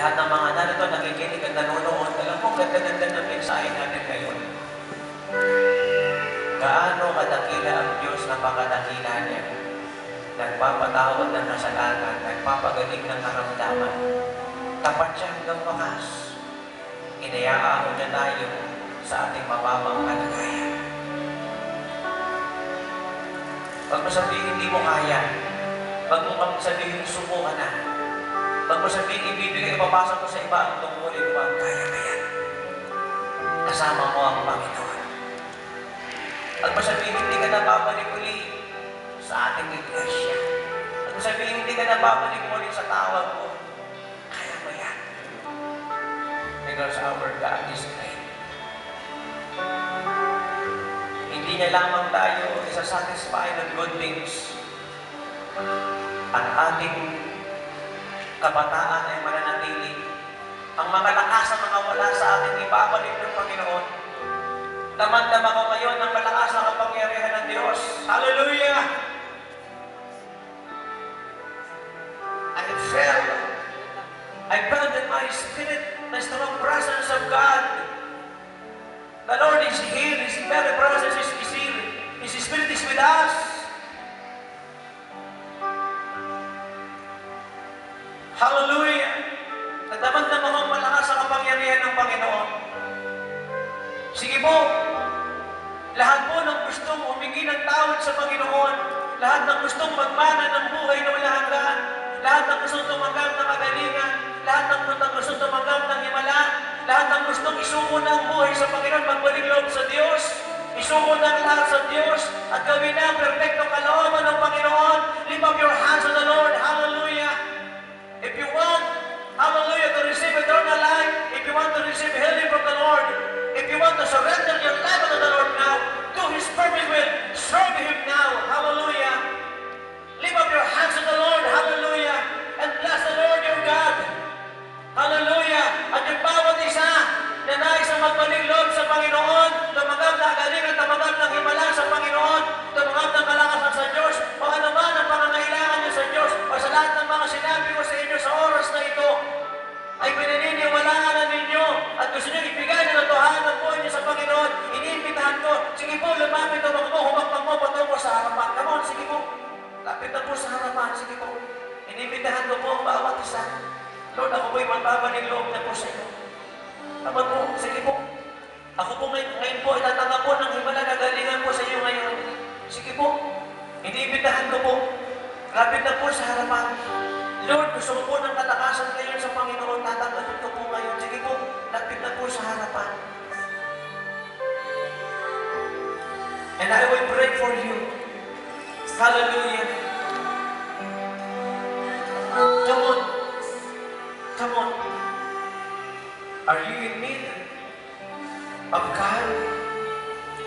lahat ng mga narito nakikinig at nanonood, alam mo, ganda-ganda ng mensahe natin ngayon. Gaano kadakila ang Diyos, napakadakila niya. Nagpapatawad ng kasalanan, nagpapagaling ng karamdaman. Tapat siya hanggang wakas. Inayaan niya tayo sa ating mababang kalagayan. Pag mo sabihin hindi mo kaya, pag mo sabihin suko ka na, pag mo sabihin ibibigay, ipapasok mo sa iba ang tungkulin mo, kaya kaya. Kasama mo ang Panginoon. Pag mo sabihin hindi ka napapalik uli sa ating iglesia, pag mo sabihin hindi ka napapalik uli sa tawag mo, kaya mo yan. Because our God is great. Hindi niya lamang tayo isasatisfy ng good things. Ang ating kabataan ay mananatili. Ang mga lakas na mga wala sa ating ibabalik ng Panginoon. Damang-dama ko ngayon ng malakas na kapangyarihan ng Diyos. Hallelujah! I felt in my spirit the strong presence of God. The Lord is here. His very presence is here. His Spirit is with us. Hallelujah! Nadamang-dama kong malakas ang kapangyarihan ng Panginoon. Sige po, lahat po ng gustong humingi ng tawad sa Panginoon, lahat ng gustong magmana ng buhay na walang hanggan, lahat ng gustong tumanggap ng kagalingan, lahat ng gustong tumanggap ng himala, lahat ng gustong isuko ng buhay sa Panginoon, magbalik loob sa Diyos, isuko ng lahat sa Diyos, at gawin na perfectong kalooban ng Panginoon. Lift up your hands to the Lord. Hallelujah! If you want, hallelujah, to receive eternal life, if you want to receive healing from the Lord, if you want to surrender your life to the Lord now, do His perfect will, serve Him now. Hallelujah! Lift up your hands to the Lord. Hallelujah! And bless the Lord your God. Hallelujah! At yung bawat isa na nais na magbalik loob sa Panginoon, tumanggap na agalingan, tumanggap ng himala sa Panginoon, tumanggap ng kalakasan sa Diyos, o ano man ang pangangailangan niyo sa Diyos, o sa lahat ng mga sinabi ko sa inyo sa oras na ito, ay pinaniniwalaan na ninyo at gusto niyo ibigay na natuhanan ng buhay niyo sa Panginoon, iniimbitahan ko, sige po, lumapit ang mo, humakbang mo, patungo sa harapan. Come on, sige po. Lapit na po sa harapan, sige po. Iniimbitahan ko po ang bawat isa. Lord, ako po'y magbabaling loob na po sa iyo. Tama po, sige po. Ako po ngayon po, itatanggap po ng himala na galingan po sa iyo ngayon. Sige po. Iniimbitahan ko po. Lapit na po sa harapan. Lord, gusto ko po ng kalakasan ngayon sa Panginoon. Tatanggapin ko po ngayon. Sige po, lapit na po sa harapan. And I will pray for you. Hallelujah. Come on. Come on. Are you in need of God?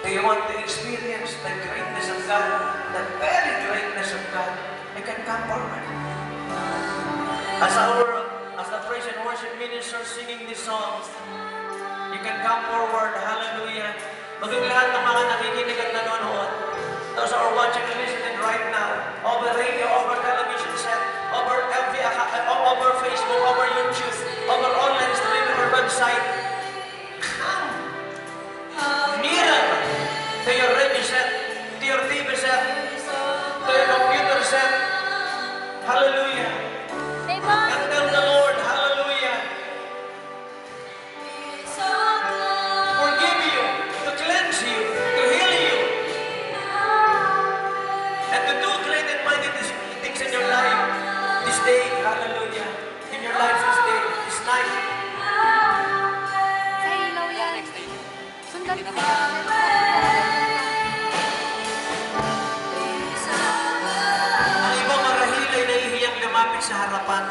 Do you want to experience the greatness of God? The very greatness of God? You can come forward. As the praise and worship ministers singing these songs, you can come forward. Hallelujah. Maging lahat ng mga nakikinig at nanonood, those who are watching and listening right now, over radio, over television set, over Facebook, over YouTube, over online streaming or website, come nearer to your radio set, to your TV set, to your computer set. Hallelujah. And tell the Lord, hallelujah, forgive you, to cleanse you, to heal you, and to do great and mighty things in your life this day. Hallelujah. In your life this day, this night. Sa ilaw yan. Sundan ko. Ang ibang marahil ay nahihiyang lumapit sa harapan.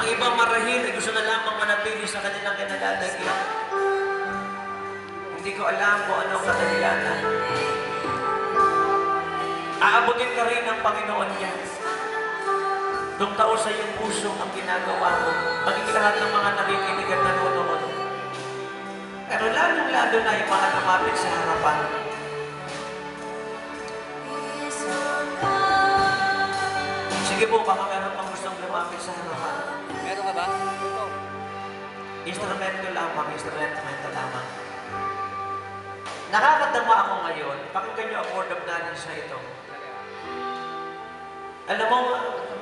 Ang ibang marahil ay gusto na lamang manatili sa kanilang kinalalagyan. Hindi ko alam kung anong kadahilanan. Aabutin ka rin ng Panginoon niya. Tungtao sa iyong puso ang ginagawa mo. Magiging lahat ng mga nakikinig at nanonood. Pero lalong-lalo na yung mga lumapit sa harapan. Sige po, baka meron pang gustong lumapit sa harapan. Meron ka ba? Ito. Instrumento lamang. Nakakadama ako ngayon. Pakinggan niyo ang word of knowledge na ito. Alam mo,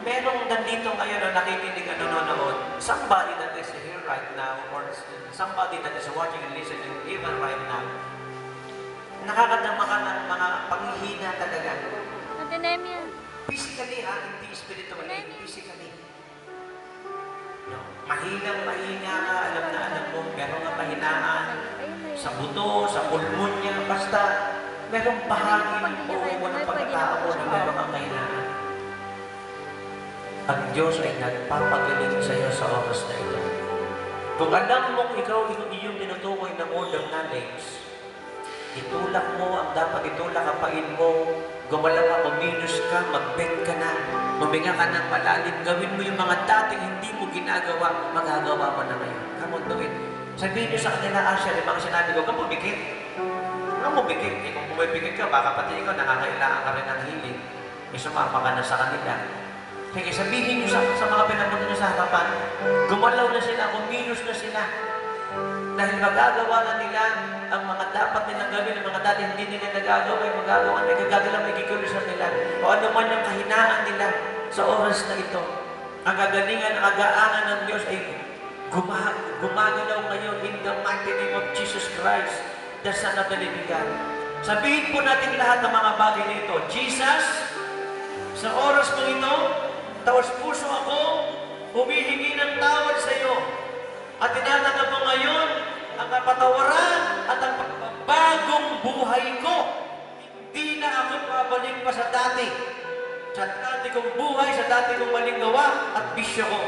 merong nandito ngayon na nakikinig at nanonood. Somebody that is here right now, or somebody that is watching and listening even right now. Nakakadama ka ng mga panghihina talaga. Anemia. Physically hindi spiritually, physically. No, mahina ka, alam mo, meron ka pahinaan sa buto, sa pulmonya, basta merong bahagi ng buo ng pagkatao mo na meron kang kahinaan. Ang Diyos ay nagpapagaling sa iyo sa oras na ito. Kung alam mo ikaw iyong tinutukoy ng word of knowledge, itulak mo ang dapat itulak, kapain mo, gumalaw ka, kumilos ka, mag-bend ka na, huminga ka ng malalim, gawin mo yung mga dating hindi mo ginagawa, magagawa mo na ngayon. Come on, do it. Sabihin niyo sa kanila, Asher, yung mga sinabi ko, kung bumikit. Kung bumikit, kung bumibigit ka, baka pati ikaw, nangangailangan ka rin ng healing. May sumapa ka na sa kanila. Sige, sabihin niyo sa mga pinapunta niyo sa harapan, gumalaw na sila, kumilos na sila. Dahil magagawa na nila ang mga dapat nilang gawin, ang mga dati hindi nila nagagawa, may magagawa, may gagalaw, may gigulusan nila. O ano man yung kahinaan nila sa oras na ito. Ang kagalingan, ang agaangan ng Diyos ay gumagalaw ngayon in the mighty name of Jesus Christ, the Son of the Living God. Sabihin po natin lahat ng mga bagay nito. Jesus, sa oras mo ito, taos puso ako, humihingi ng tawad sa iyo. At tinatanggap mo ngayon ang kapatawaran at ang bagong buhay ko. Hindi na ako babalik pa sa dati. Sa dati kong buhay, sa dati kong maling gawa at bisyo ko.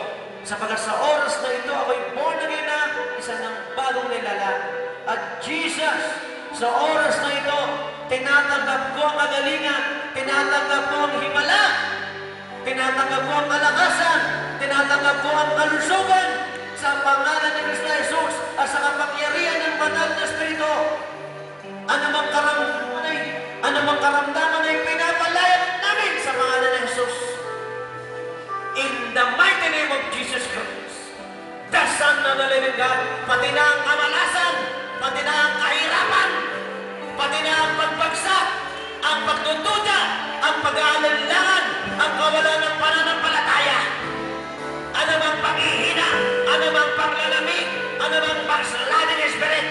Sapagat sa oras na ito, ako'y born again na isa ng bagong nilala. At Jesus, sa oras na ito, tinatanggap ko ang kagalingan, tinatanggap ko ang himala, tinatanggap ko ang kalakasan, tinatanggap ko ang kalusugan, sa pangalan ni Kristo Jesus at sa kapangyarihan ng banal na Espiritu. Anumang karamdaman ay pinapalayag namin sa pangalan ni Jesus. In the mighty name of Jesus Christ, the Son of the Living God, pati na ang kamalasan, pati na ang kahirapan, pati na ang pagbagsak, ang pagdududa, ang pag-aalinlangan, ang kawalan ng pananampalataya, anumang paghihina, anumang paglalamig, anumang pagsalading spirit,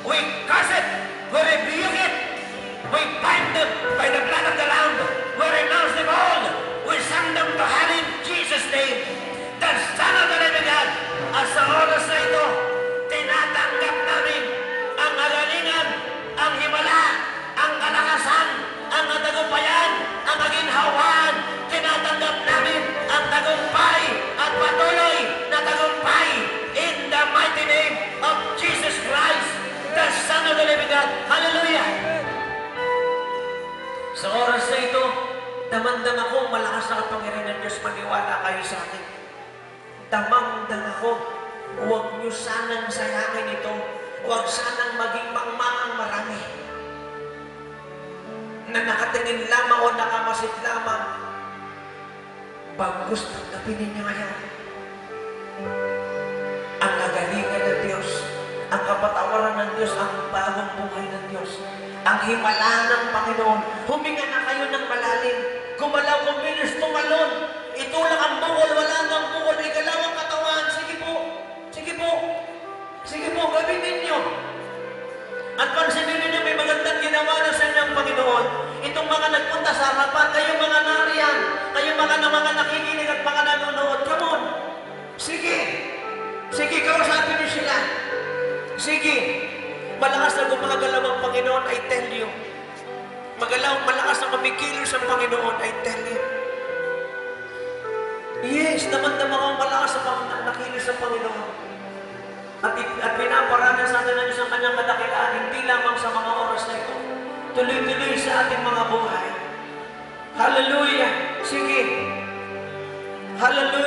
we curse it, we rebuke it, we bind them by the blood of the Lamb, we renounce them all, we send them to hell in Jesus' name, the Son of the Living God. At sa oras na ito, tinatanggap namin ang kagalingan, ang himala, ang kalakasan, ang katagumpayan, ang kaginhawaan. Tinatanggap namin ang tagumpay at patuloy na tagumpay in the mighty name of Jesus Christ, the Son of the Living God. Hallelujah! Sa oras na ito, damang-dama ko malakas na kapangyarihan ng Diyos. Maniwala kayo sa akin. Damang-dama ko, huwag niyo sanang sayangin ito. Huwag sanang maging mangmangang marami na nakatingin lamang o nakamasid lamang. Bagos tanggapin ninyo ngayon ang kagalingan ng Diyos, ang kapatawaran ng Diyos, ang bagong buhay ng Diyos, ang himala ng Panginoon. Huminga na kayo ng malalim. Gumalaw, kumilos, tumalon. Itulak ang bukol, wala nang bukol, igalaw ang katawan. Sige po, sige po, sige po, gawin ninyo. At pansinin ninyo, may magandang ginawa na sa inyong Panginoon. Itong mga nagpunta sa harapan, kayong mga nariyan, kayong mga nakikinig at mga nanonood, come on. Sige, sige, kausapin niyo sila. Sige, malakas na gumagalaw ang Panginoon, I tell you. Malakas na kumikilos ang Panginoon, I tell you. Yes, damang-dama ko malakas na nakilos ang Panginoon. At pinaparanan sa atin ng Diyos ang kanyang kadakilaan, hindi lamang sa mga oras na ito. Tuloy-tuloy sa ating mga buhay. Hallelujah! Sige. Hallelujah!